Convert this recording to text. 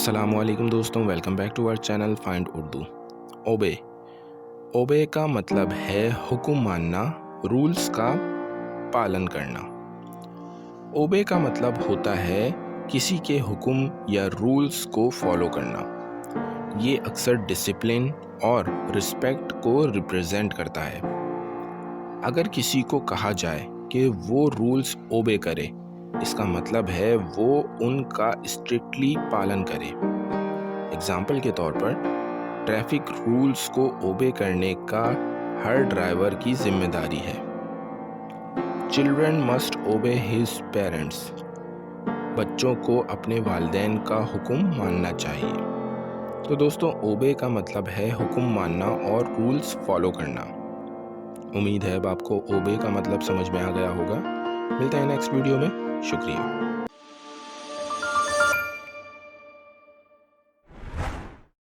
अस्सलाम वालेकुम दोस्तों, welcome back to our channel find Urdu. ओबे ओबे का मतलब है हुक्म मानना, रूल्स का पालन करना। ओबे का मतलब होता है किसी के हुक्म या रूल्स को फॉलो करना। ये अक्सर डिसिप्लिन और रिस्पेक्ट को रिप्रेजेंट करता है। अगर किसी को कहा जाए कि वो रूल्स ओबे करे, इसका मतलब है वो उनका स्ट्रिक्टली पालन करे। एग्जाम्पल के तौर पर ट्रैफिक रूल्स को ओबे करने का हर ड्राइवर की जिम्मेदारी है। चिल्ड्रन मस्ट ओबे हिज पेरेंट्स, बच्चों को अपने वालिदैन का हुक्म मानना चाहिए। तो दोस्तों, ओबे का मतलब है हुक्म मानना और रूल्स फॉलो करना। उम्मीद है अब आपको ओबे का मतलब समझ में आ गया होगा। मिलते हैं नेक्स्ट वीडियो में। शुक्रिया।